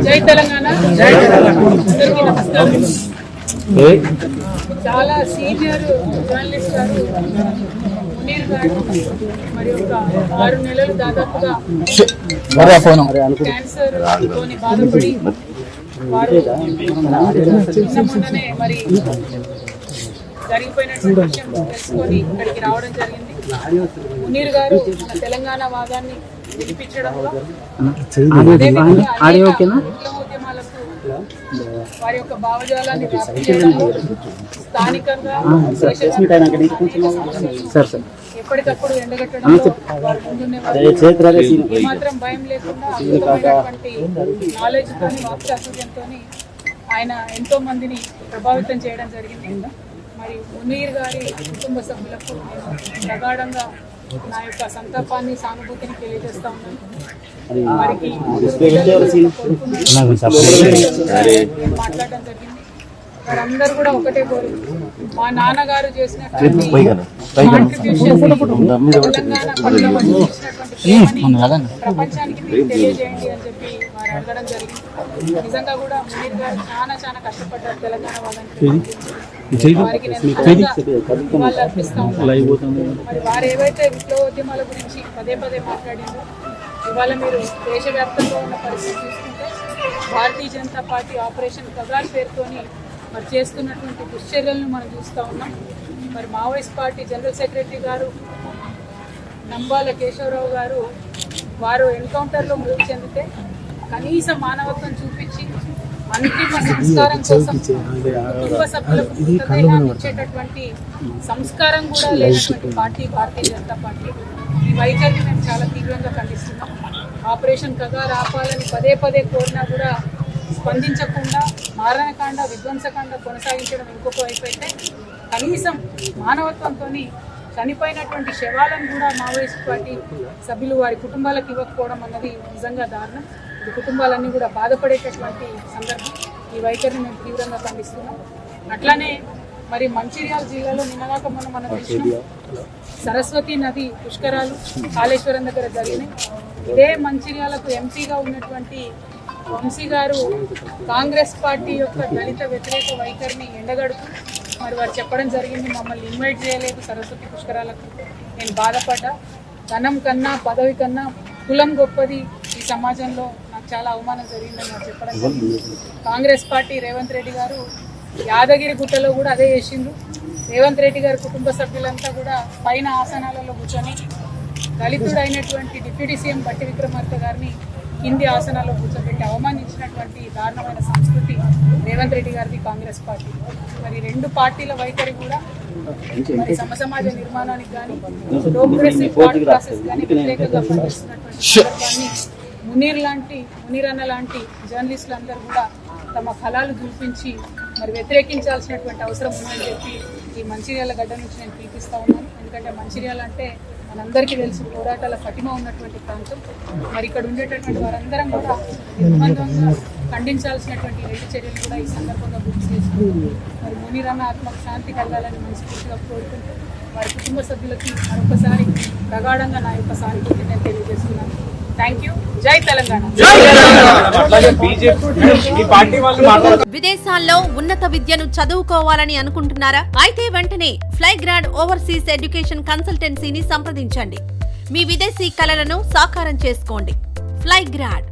జై తెలంగాణ. అందరికీ నమస్కారం. చాలా సీనియర్ జర్నలిస్ట్ గారు మునీర్ గారు మరి ఒక 6 నెలలు దాదాపుగా క్యాన్సర్ తోని బాధపడి వారు మొన్ననే మరి జరిగిపోయినటువంటి విషయం తెలుసుకొని ఇక్కడికి రావడం జరిగింది. మునీర్ గారు మన తెలంగాణ వాదాన్ని వినిపించడంలో ఉద్యమాలకు వారి యొక్క భావజాలాన్ని వ్యాప్తి చేయడంలో స్థానికంగా ఎప్పటికప్పుడు ఎండగట్టడంలో వారు ముందుండేవారు. ఏమాత్రం భయం లేకుండా అద్భుతమైనటువంటి నాలెడ్జ్ తోని వాక్చాతుర్యంతో ఆయన ఎంతో మందిని ప్రభావితం చేయడం జరిగింది. మరి మునీర్ గారి కుటుంబ సభ్యులకు ప్రగాఢంగా నా యొక్క సంతాపాన్ని సానుభూతిని తెలియజేస్తా ఉన్నాను. వారికి మాట్లాడడం జరిగింది. వారందరూ కూడా ఒకటే కోరు, మా నాన్నగారు చేసినటువంటి కాంట్రిబ్యూషన్ తెలంగాణ పట్ల ప్రపంచానికి మీరు తెలియజేయండి అని చెప్పి వారు అడగడం జరిగింది. నిజంగా కూడా మునీర్ గారు చాలా కష్టపడ్డారు తెలంగాణ వాళ్ళకి. వారికి నేను వాళ్ళు అర్పిస్తా ఉన్నాను. మరి వారు ఏవైతే విప్లవోద్యమాల గురించి పదే మాట్లాడిందో ఇవాళ మీరు దేశవ్యాప్తంగా ఉన్న పరిస్థితి చూసుకుంటే భారతీయ జనతా పార్టీ ఆపరేషన్ కగార్ పేరుతోని మరి చేస్తున్నటువంటి దుశ్చర్యలను మనం చూస్తూ ఉన్నాం. మరి మావోయిస్ట్ పార్టీ జనరల్ సెక్రటరీ గారు నంబాల కేశవరావు గారు వారు ఎన్కౌంటర్లో మృతి చెందితే కనీసం మానవత్వం చూపించి అంతిమ సంస్కారం కోసం కుటుంబ సభ్యులకు మృతదేహాన్ని ఇచ్చేటటువంటి సంస్కారం కూడా లేనటువంటి పార్టీ భారతీయ జనతా పార్టీ. ఈ వైఖరిని మేము చాలా తీవ్రంగా ఖండిస్తున్నాం. ఆపరేషన్ కగార్ ఆపాలని పదే కోరినా కూడా స్పందించకుండా మారణకాండ విధ్వంసకాండ కొనసాగించడం ఇంకొక వైపు అయితే కనీసం మానవత్వంతో చనిపోయినటువంటి శవాలను కూడా మావోయిస్ట్ పార్టీ సభ్యులు వారి కుటుంబాలకు ఇవ్వకపోవడం అన్నది నిజంగా దారుణం. ఈ కుటుంబాలన్నీ కూడా బాధపడేటటువంటి సందర్భం. ఈ వైఖరిని మేము తీవ్రంగా ఖండిస్తున్నాం. అట్లానే మరి మంచిర్యాల జిల్లాలో నిన్నగాక మనం చూసినాం, సరస్వతి నది పుష్కరాలు కాళేశ్వరం దగ్గర జరిగినాయి. ఇదే మంచిర్యాలకు ఎంపీగా ఉన్నటువంటి వంశీ గారు కాంగ్రెస్ పార్టీ యొక్క దళిత వ్యతిరేక వైఖరిని ఎండగడుతూ మరి వారు చెప్పడం జరిగింది, మమ్మల్ని ఇన్వైట్ చేయలేదు సరస్వతి పుష్కరాలకు. నేను బాధపడ్డా. ధనం కన్నా పదవి కన్నా కులం గొప్పది ఈ సమాజంలో, నాకు చాలా అవమానం జరిగిందని నాకు చెప్పడం జరిగింది. కాంగ్రెస్ పార్టీ రేవంత్ రెడ్డి గారు యాదగిరి గుట్టలో కూడా అదే చేసిండ్రు. రేవంత్ రెడ్డి గారి కుటుంబ సభ్యులంతా కూడా పైన ఆసనాలలో కూర్చొని దళితుడైనటువంటి డిప్యూటీ సీఎం బట్టి విక్రమార్క గారిని కింది ఆసనాల్లో కూర్చోబెట్టి అవమానించినటువంటి దారుణమైన సంస్కృతి రేవంత్ రెడ్డి గారిది కాంగ్రెస్ పార్టీ. మరి రెండు పార్టీల వైఖరి కూడా మరి సమాజ నిర్మాణానికి కానీ ప్రోగ్రెసివ్ థాట్ ప్రాసెస్ కానీ వ్యతిరేకంగా పనిచేస్తున్నటువంటి సందర్భాన్ని మునీర్ అన్న లాంటి జర్నలిస్టులు అందరూ కూడా తమ ఫలాలు చూపించి మరి వ్యతిరేకించాల్సినటువంటి అవసరం ఉందని చెప్పి ఈ మంచిర్యాల గడ్డ నుంచి నేను పిలిపిస్తా ఉన్నాను. ఎందుకంటే మంచిర్యాల అంటే మనందరికీ తెలుసు పోరాటాల పటిమ ఉన్నటువంటి ప్రాంతం. మరి ఇక్కడ ఉండేటటువంటి వారందరం కూడా నిర్బంధంగా ఖండించాల్సినటువంటి రెండు చర్యలు కూడా ఈ సందర్భంగా గుర్తు చేసుకుంటూ మరి మునీర్ అన్న ఆత్మకు శాంతి కలగాలని మనస్ఫూర్తిగా కోరుకుంటూ వారి కుటుంబ సభ్యులకి మరొకసారి ప్రగాఢంగా నా యొక్క సానుభూతిని నేను తెలియజేస్తున్నాను. Thank you. జై తెలంగాణ. విదేశాల్లో ఉన్నత విద్యను చదువుకోవాలని అనుకుంటున్నారా? అయితే వెంటనే ఫ్లైగ్రాడ్ ఓవర్సీస్ ఎడ్యుకేషన్ కన్సల్టెన్సీని సంప్రదించండి. మీ విదేశీ కలలను సాకారం చేసుకోండి. ఫ్లైగ్రాడ్